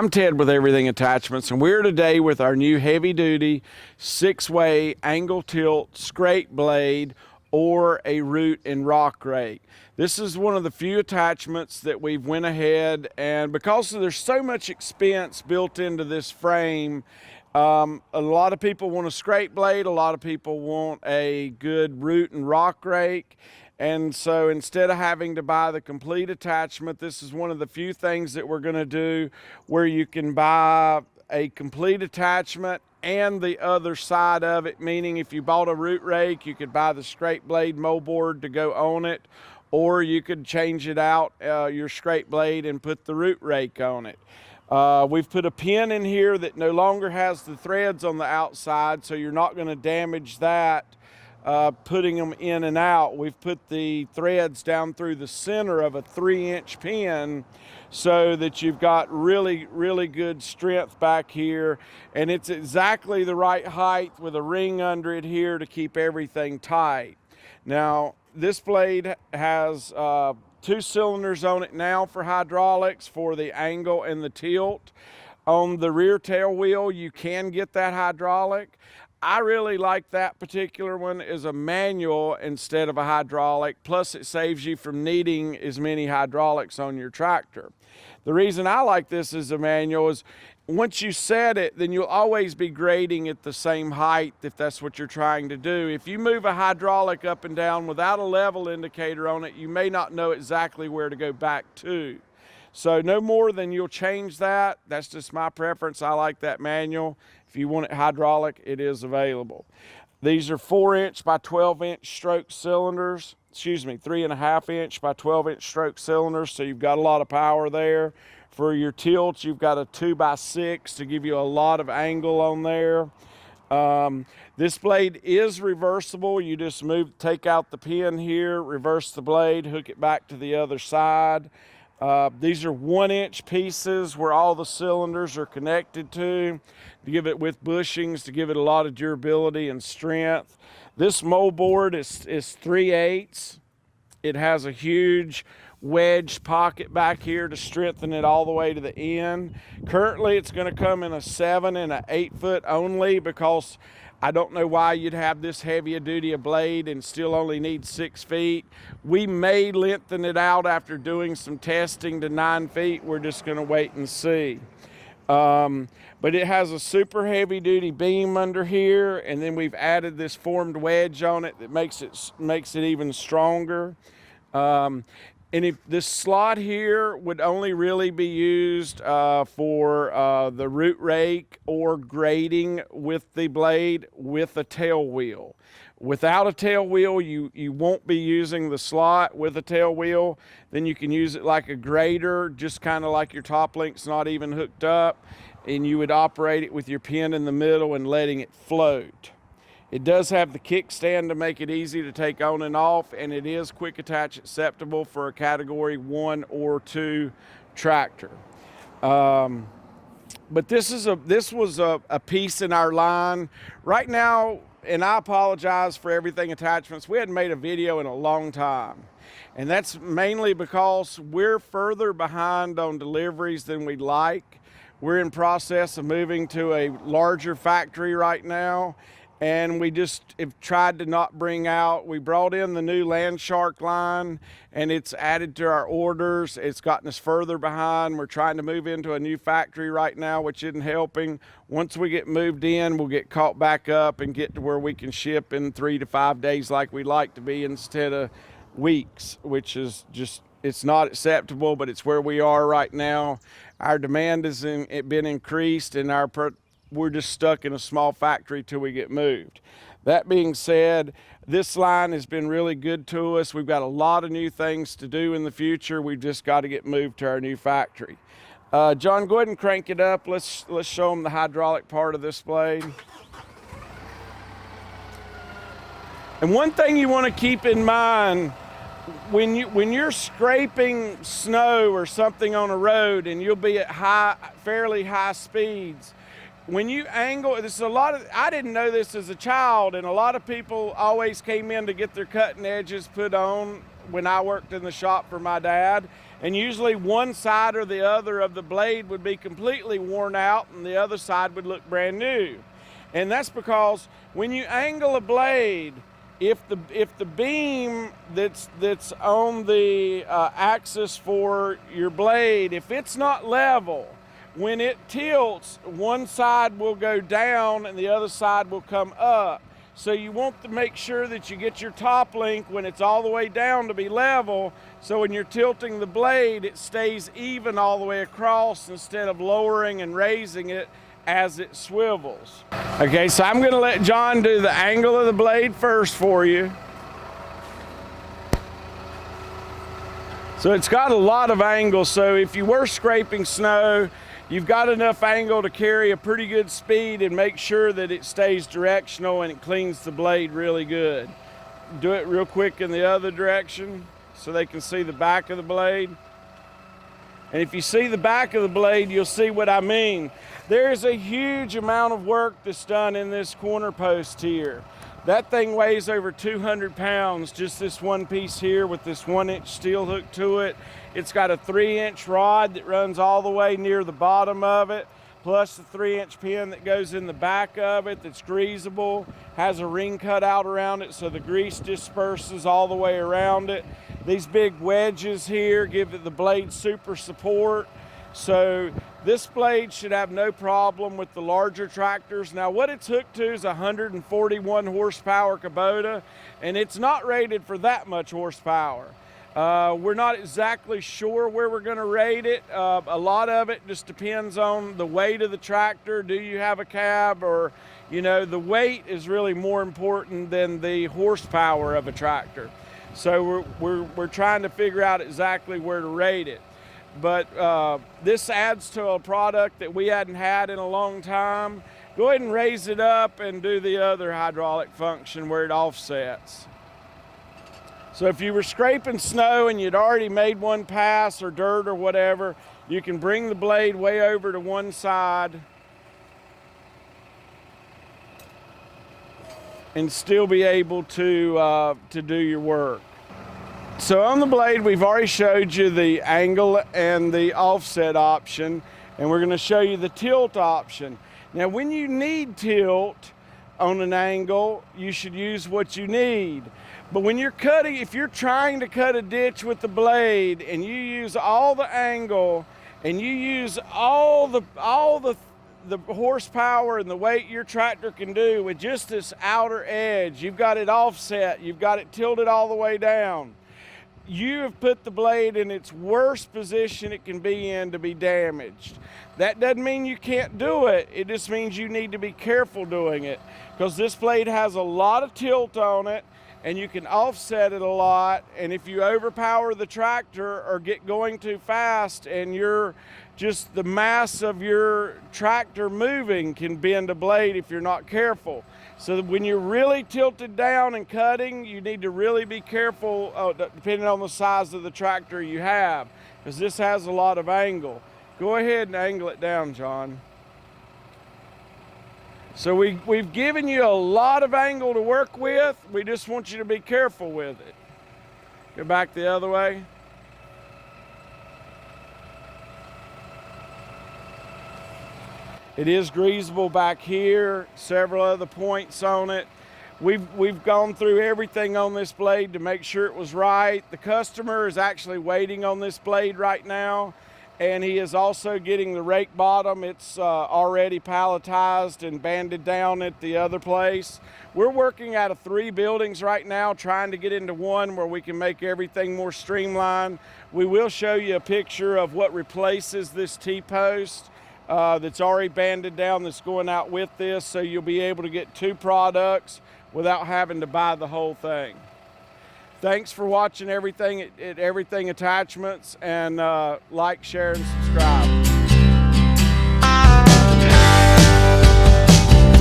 I'm Ted with Everything Attachments, and we're today with our new heavy-duty 6-way angle tilt scrape blade or a root and rock rake. This is one of the few attachments that we've went ahead, and because there's so much expense built into this frame, a lot of people want a scrape blade, a lot of people want a good root and rock rake. And so instead of having to buy the complete attachment, this is one of the few things that we're going to do where you can buy a complete attachment and the other side of it, meaning if you bought a root rake, you could buy the scrape blade moldboard to go on it, or you could change it out, your scrape blade, and put the root rake on it. We've put a pin in here that no longer has the threads on the outside, so you're not going to damage that. Putting them in and out. We've put the threads down through the center of a 3-inch pin so that you've got really good strength back here, and it's exactly the right height with a ring under it here to keep everything tight. Now this blade has 2 cylinders on it now for hydraulics for the angle and the tilt. On the rear tail wheel you can get that hydraulic. I really like that particular one as a manual instead of a hydraulic, plus it saves you from needing as many hydraulics on your tractor. The reason I like this as a manual is once you set it, then you'll always be grading at the same height if that's what you're trying to do. If you move a hydraulic up and down without a level indicator on it, you may not know exactly where to go back to. So no more than you'll change that. That's just my preference. I like that manual. If you want it hydraulic, it is available. These are 4-inch by 12-inch stroke cylinders. 3.5-inch by 12-inch stroke cylinders. So you've got a lot of power there. For your tilts, you've got a 2x6 to give you a lot of angle on there. This blade is reversible. You just take out the pin here, reverse the blade, hook it back to the other side. These are 1-inch pieces where all the cylinders are connected to give it with bushings to give it a lot of durability and strength. This moldboard is 3/8. It has a huge wedge pocket back here to strengthen it all the way to the end. Currently it's going to come in a 7 and an 8 foot only because I don't know why you'd have this heavy a duty a blade and still only need 6 feet. We may lengthen it out after doing some testing to 9 feet. We're just going to wait and see. But it has a super heavy duty beam under here, and then we've added this formed wedge on it that makes it even stronger. And if this slot here would only really be used for the root rake or grading with the blade with a tail wheel. Without a tail wheel, you won't be using the slot. With a tail wheel, then you can use it like a grader, just kind of like your top link's not even hooked up, and you would operate it with your pin in the middle and letting it float. It does have the kickstand to make it easy to take on and off, and it is quick attach acceptable for a category 1 or 2 tractor. But this was a piece in our line. Right now, and I apologize for Everything Attachments, we hadn't made a video in a long time. And that's mainly because we're further behind on deliveries than we'd like. We're in process of moving to a larger factory right now. And we just have tried to not bring out, we brought in the new Land Shark line and it's added to our orders. It's gotten us further behind. We're trying to move into a new factory right now, which isn't helping. Once we get moved in, we'll get caught back up and get to where we can ship in 3 to 5 days like we like to be instead of weeks, which is just, it's not acceptable, but it's where we are right now. Our demand has been increased and we're just stuck in a small factory till we get moved. That being said, this line has been really good to us. We've got a lot of new things to do in the future. We've just got to get moved to our new factory. John, go ahead and crank it up. Let's show them the hydraulic part of this blade. And one thing you want to keep in mind, when you're scraping snow or something on a road and you'll be at fairly high speeds, when you angle, I didn't know this as a child, and a lot of people always came in to get their cutting edges put on when I worked in the shop for my dad. And usually one side or the other of the blade would be completely worn out and the other side would look brand new. And that's because when you angle a blade, if the beam that's on the axis for your blade, if it's not level, when it tilts, one side will go down and the other side will come up. So you want to make sure that you get your top link when it's all the way down to be level, so when you're tilting the blade, it stays even all the way across instead of lowering and raising it as it swivels. Okay, so I'm gonna let John do the angle of the blade first for you. So it's got a lot of angle, so if you were scraping snow, you've got enough angle to carry a pretty good speed and make sure that it stays directional and it cleans the blade really good. Do it real quick in the other direction so they can see the back of the blade. And if you see the back of the blade, you'll see what I mean. There's a huge amount of work that's done in this corner post here. That thing weighs over 200 pounds, just this one piece here with this 1-inch steel hook to it. It's got a 3-inch rod that runs all the way near the bottom of it, plus the 3-inch pin that goes in the back of it that's greasable, has a ring cut out around it so the grease disperses all the way around it. These big wedges here give the blade super support. So this blade should have no problem with the larger tractors. Now what it's hooked to is a 141 horsepower Kubota, and it's not rated for that much horsepower. We're not exactly sure where we're going to rate it. A lot of it just depends on the weight of the tractor. Do you have a cab? Or, you know, the weight is really more important than the horsepower of a tractor. So we're trying to figure out exactly where to rate it. But this adds to a product that we hadn't had in a long time. Go ahead and raise it up and do the other hydraulic function where it offsets. So if you were scraping snow and you'd already made one pass or dirt or whatever, you can bring the blade way over to one side and still be able to do your work. So on the blade, we've already showed you the angle and the offset option, and we're going to show you the tilt option. Now, when you need tilt on an angle, you should use what you need. But when you're cutting, if you're trying to cut a ditch with the blade and you use all the angle and you use all the horsepower and the weight your tractor can do with just this outer edge, you've got it offset, you've got it tilted all the way down, you have put the blade in its worst position it can be in to be damaged. That doesn't mean you can't do it. It just means you need to be careful doing it, because this blade has a lot of tilt on it and you can offset it a lot. And if you overpower the tractor or get going too fast and the mass of your tractor moving can bend a blade if you're not careful. So when you're really tilted down and cutting, you need to really be careful depending on the size of the tractor you have, because this has a lot of angle. Go ahead and angle it down, John. So we've given you a lot of angle to work with. We just want you to be careful with it. Go back the other way. It is greasable back here, several other points on it. We've gone through everything on this blade to make sure it was right. The customer is actually waiting on this blade right now, and he is also getting the rake bottom. It's already palletized and banded down at the other place. We're working out of 3 buildings right now, trying to get into one where we can make everything more streamlined. We will show you a picture of what replaces this T-post that's already banded down, that's going out with this, so you'll be able to get 2 products without having to buy the whole thing. Thanks for watching everything Attachments, and like, share, and subscribe.